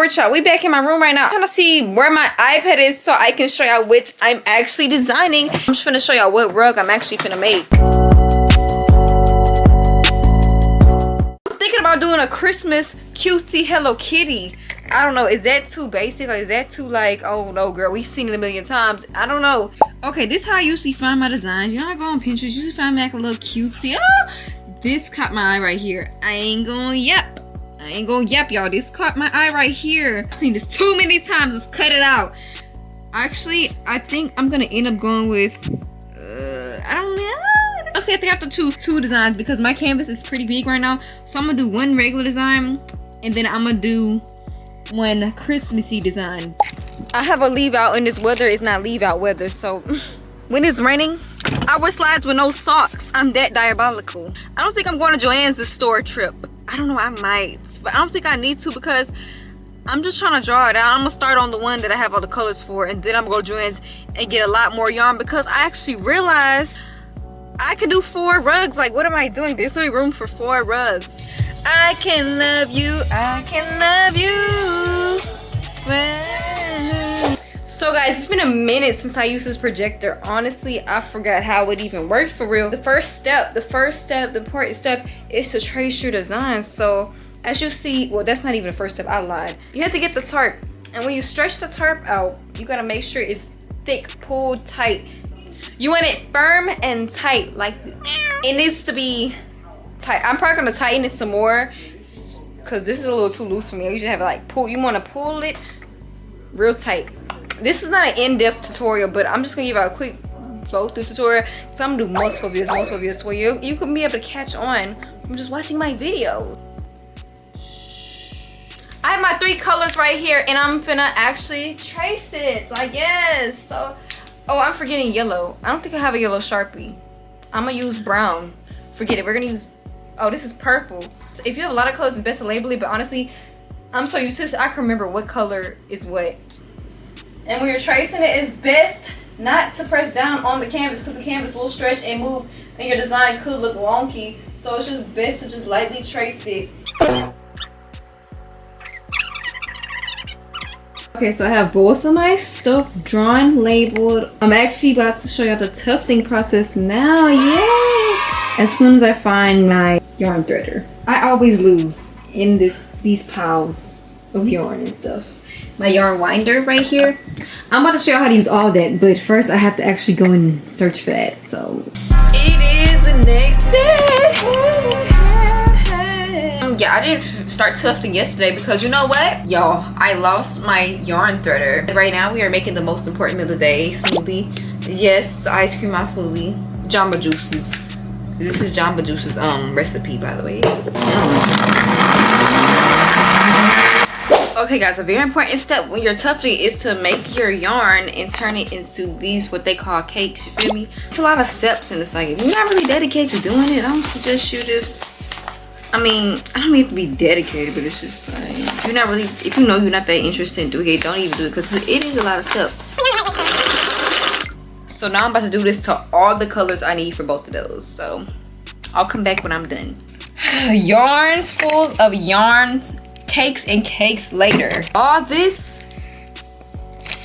Alright, y'all, we back in my room right now. I'm trying to see where my iPad is so I can show y'all which I'm actually designing. I'm just finna show y'all what rug I'm actually finna make. I'm thinking about doing a Christmas cutesy Hello Kitty. I don't know, is that too basic? Like, is that too like, oh no girl, we've seen it a million times. I don't know. Okay, this is how I usually find my designs. You know, I go on Pinterest, usually find me like a little cutesy. Oh, this caught my eye right here. I ain't gonna yap, y'all. This caught my eye right here. I've seen this too many times. Let's cut it out. Actually, I think I'm gonna end up going with, I don't know. Let's see, I think I have to choose two designs because my canvas is pretty big right now. So I'm gonna do one regular design and then I'm gonna do one Christmassy design. I have a leave out and this weather is not leave out weather. So when it's raining, I wear slides with no socks. I'm that diabolical. I don't think I'm going to Joann's this store trip. I don't know, I might, but I don't think I need to because I'm just trying to draw it out. I'm gonna start on the one that I have all the colors for and then I'm gonna go to Joann's and get a lot more yarn because I actually realized I could do 4 rugs. Like, what am I doing? There's literally room for 4 rugs. I can love you, I can love you. Well. So guys, it's been a minute since I used this projector. Honestly, I forgot how it even worked for real. The important step is to trace your design. So as you see, well, that's not even the first step, I lied. You have to get the tarp. And when you stretch the tarp out, you gotta make sure it's thick, pulled tight. You want it firm and tight, like it needs to be tight. I'm probably gonna tighten it some more because this is a little too loose for me. I usually have it like pull. You want to pull it real tight. This is not an in-depth tutorial, but I'm just gonna give you a quick flow through tutorial because I'm gonna do multiple videos to where you can be able to catch on from just watching my video. I have my 3 colors right here and I'm finna actually trace it. Like, yes. So, oh, I'm forgetting yellow. I don't think I have a yellow Sharpie. I'm gonna use brown. Forget it, we're gonna use, oh, this is purple. So if you have a lot of colors, it's best to label it, but honestly, I'm so used to this, I can remember what color is what. And when you're tracing it, it's best not to press down on the canvas because the canvas will stretch and move and your design could look wonky. So it's just best to just lightly trace it. Okay, so I have both of my stuff drawn, labeled. I'm actually about to show you the tufting process now. Yay! As soon as I find my yarn threader. I always lose in these piles of yarn and stuff. My yarn winder right here. I'm about to show you how to use all that, but first I have to actually go and search for that. So it is the next day. Yeah, I didn't start tufting yesterday because you know what, y'all, I lost my yarn threader. Right now we are making the most important meal of the day, smoothie. Yes, ice cream on smoothie. Jamba Juices. This is Jamba Juice's recipe, by the way. Okay guys, a very important step when you're tufting is to make your yarn and turn it into these, what they call cakes, you feel me? It's a lot of steps and it's like, if you're not really dedicated to doing it, I don't suggest you just, I mean, I don't need to be dedicated, but it's just like, if you're not really, if you know you're not that interested in doing it, don't even do it because it is a lot of steps. So now I'm about to do this to all the colors I need for both of those. So I'll come back when I'm done. Yarns full of yarn, cakes and cakes later. All this,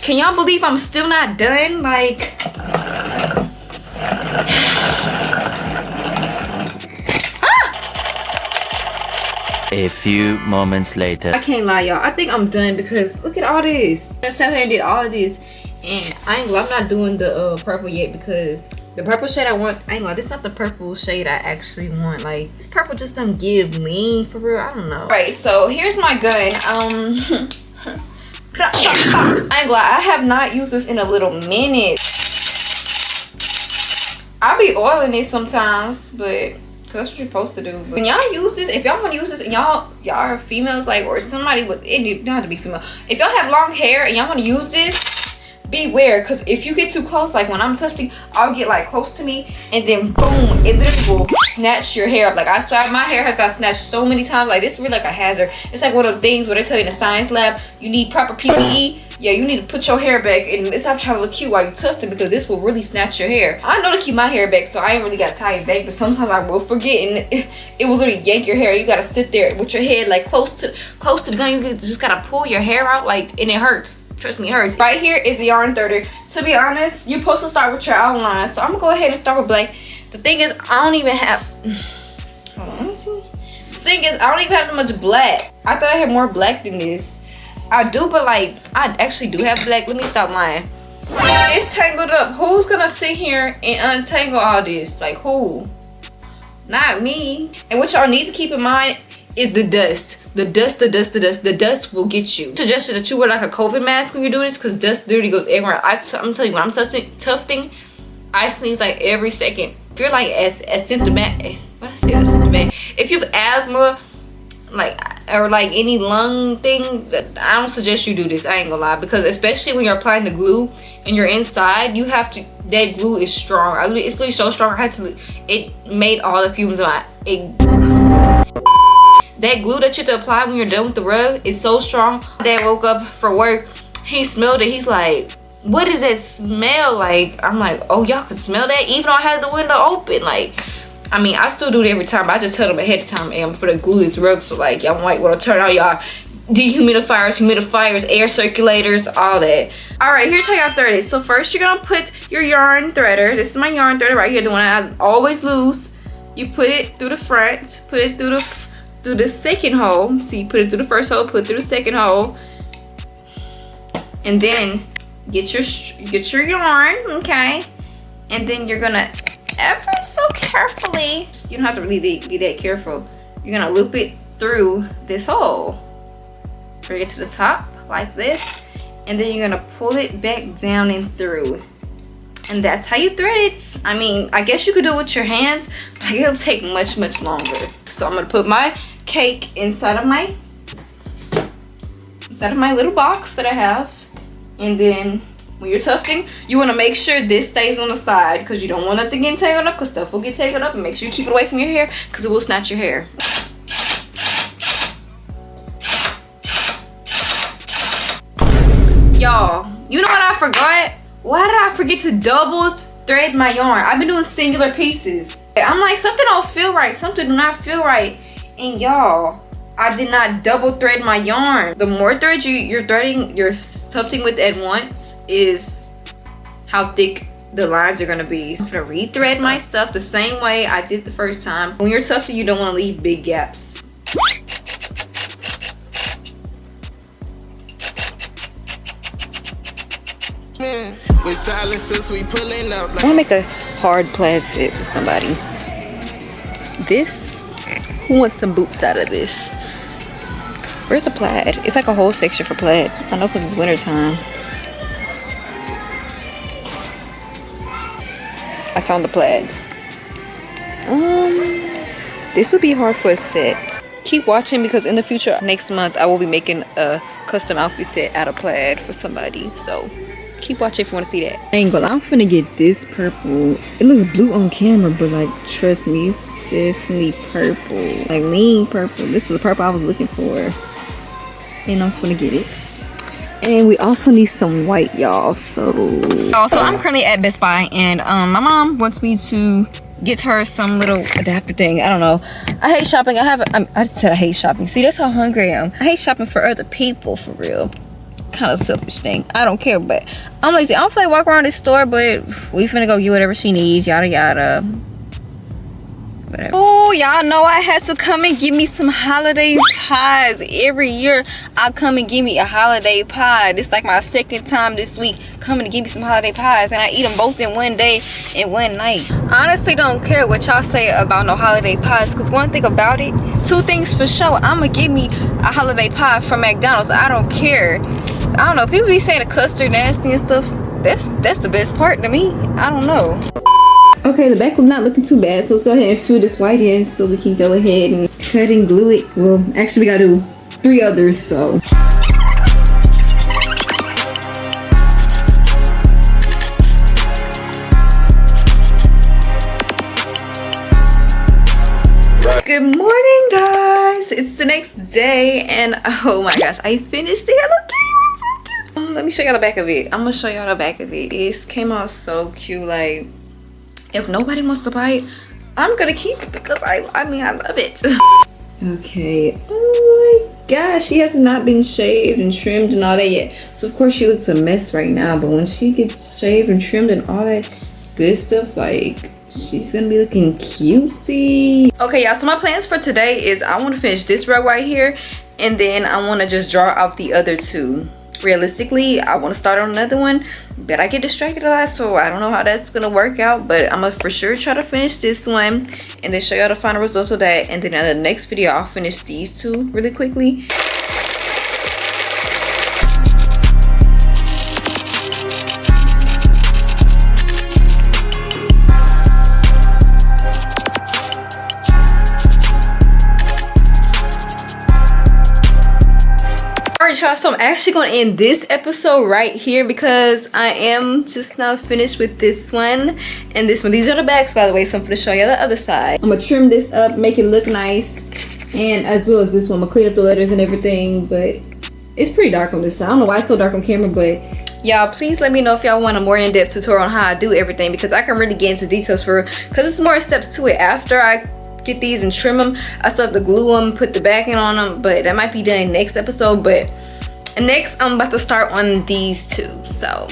can y'all believe I'm still not done? Like, A few moments later. I can't lie, y'all. I think I'm done because look at all this. I sat here and did all of this. And I ain't gonna, I'm not doing the purple yet because the purple shade I want, I ain't gonna, this is not the purple shade I actually want. Like, this purple just don't give me for real. I don't know. Right, so here's my gun. I ain't gonna lie, I have not used this in a little minute. I be oiling it sometimes, but so that's what you're supposed to do. But when y'all use this, if y'all want to use this and y'all are females, like, or somebody with, it don't have to be female. If y'all have long hair and y'all want to use this, beware, because if you get too close, like when I'm tufting, I'll get like close to me and then boom, it literally will snatch your hair up. Like I swear my hair has got snatched so many times. Like it's really like a hazard. It's like one of the things where they tell you in the science lab you need proper PPE. Yeah, you need to put your hair back and stop trying to look cute while you're tufting, because this will really snatch your hair. I know to keep my hair back, so I ain't really got to tie it back, but sometimes I will forget and it will literally yank your hair. You gotta sit there with your head like close to the gun. You just gotta pull your hair out, like, and it hurts. Trust me, it hurts. Right here is the yarn threader. To be honest, you're supposed to start with your outline, so I'm gonna go ahead and start with black. The thing is, I don't even have, hold on, let me see. The thing is, I don't even have that much black. I thought I had more black than this. I do, but like, I actually do have black. Let me stop lying. It's tangled up. Who's gonna sit here and untangle all this? Like, who? Not me. And what y'all need to keep in mind is the dust. The dust will get you. Suggested that you wear like a COVID mask when you do this, because dust literally goes everywhere. I'm telling you, when I'm tufting, I sneeze like every second. If you're like asymptomatic, what I say asymptomatic? If you have asthma, like, or like any lung thing, I don't suggest you do this. I ain't gonna lie, because especially when you're applying the glue and you're inside, you have to, that glue is strong. It's literally so strong. It made all the fumes of that glue that you have to apply when you're done with the rug is so strong. Dad woke up for work, he smelled it. He's like, what is that smell like? I'm like, oh, y'all can smell that even though I had the window open. Like, I mean, I still do it every time, but I just tell them ahead of time, and for the glue this rug, so like y'all might want to turn on y'all dehumidifiers, air circulators, all that. All right, here's how y'all thread it. So first you're gonna put your yarn threader. This is my yarn threader right here, the one I always lose. You put it through the front, put it through the second hole. So you put it through the first hole, put it through the second hole, and then get your yarn, okay? And then you're gonna ever so carefully, you don't have to really be that careful, you're gonna loop it through this hole, bring it to the top like this, and then you're gonna pull it back down and through, and that's how you thread it. I mean, I guess you could do it with your hands, but it'll take much longer. So I'm gonna put my cake inside of my little box that I have, and then when you're tufting, you want to make sure this stays on the side, because you don't want nothing getting tangled up, because stuff will get tangled up, and make sure you keep it away from your hair, because it will snatch your hair. Y'all, you know what I forgot? Why did I forget to double thread my yarn? I've been doing singular pieces. I'm like, something don't feel right, something do not feel right, and y'all, I did not double thread my yarn. The more threads you're tufting with at once is how thick the lines are gonna be. I'm gonna rethread my stuff the same way I did the first time. When you're tufting, you don't wanna leave big gaps. With silences, we pulling up. I wanna make a hard plaid set for somebody. This, who wants some boots out of this? Where's the plaid? It's like a whole section for plaid. I know because it's winter time. I found the plaids. This would be hard for a set. Keep watching, because in the future, next month, I will be making a custom outfit set out of plaid for somebody. So keep watching if you want to see that. Angle. I'm finna get this purple. It looks blue on camera, but like, trust me, it's definitely purple. Like lean purple. This is the purple I was looking for. And I'm gonna get it. And we also need some white, y'all. So I'm currently at Best Buy, and my mom wants me to get her some little adapter thing. I don't know. I hate shopping. I said I hate shopping. See, that's how hungry I am. I hate shopping for other people, for real. Kind of selfish thing. I don't care, but I'm lazy. I don't feel like walking around this store, but we finna go get whatever she needs. Yada yada. Whatever. Oh, y'all know I had to come and give me some holiday pies. Every year I come and give me a holiday pie. This is like my second time this week coming to give me some holiday pies, and I eat them both in one day and one night. I honestly don't care what y'all say about no holiday pies, because one thing about it, two things for sure, I'ma give me a holiday pie from McDonald's. I don't care. I don't know, people be saying the custard nasty and stuff. That's the best part to me. I don't know. Okay, the back was not looking too bad, so let's go ahead and fill this white in so we can go ahead and cut and glue it. Well, actually we gotta do 3 others, so. Good morning, guys. It's the next day, and oh my gosh, I finished the Hello Kitty. It's so cute. Let me show y'all the back of it. I'm gonna show y'all the back of it. It came out so cute. Like, if nobody wants to buy it, I'm gonna keep it because I mean I love it. Okay. Oh my gosh, she has not been shaved and trimmed and all that yet. So of course she looks a mess right now, but when she gets shaved and trimmed and all that good stuff, like, she's gonna be looking cutesy. Okay, y'all, so my plans for today is I want to finish this rug right here, and then I want to just draw out the other two. Realistically, I want to start on another one, but I get distracted a lot, so I don't know how that's gonna work out, but I'm gonna for sure try to finish this one and then show y'all the final results of that, and then in the next video I'll finish these two really quickly. Alright, y'all, so I'm actually going to end this episode right here because I am just now finished with this one and this one. These are the backs, by the way, so I'm going to show you the other side. I'm going to trim this up, make it look nice, and as well as this one, I'm going to clean up the letters and everything, but it's pretty dark on this side. I don't know why it's so dark on camera, but y'all, please let me know if y'all want a more in-depth tutorial on how I do everything, because I can really get into details for, because it's more steps to it. After I get these and trim them, I still have to glue them, put the backing on them, but that might be done in next episode. But next I'm about to start on these two, so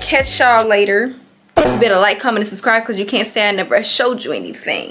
catch y'all later. You better like, comment, and subscribe because you can't say I never showed you anything.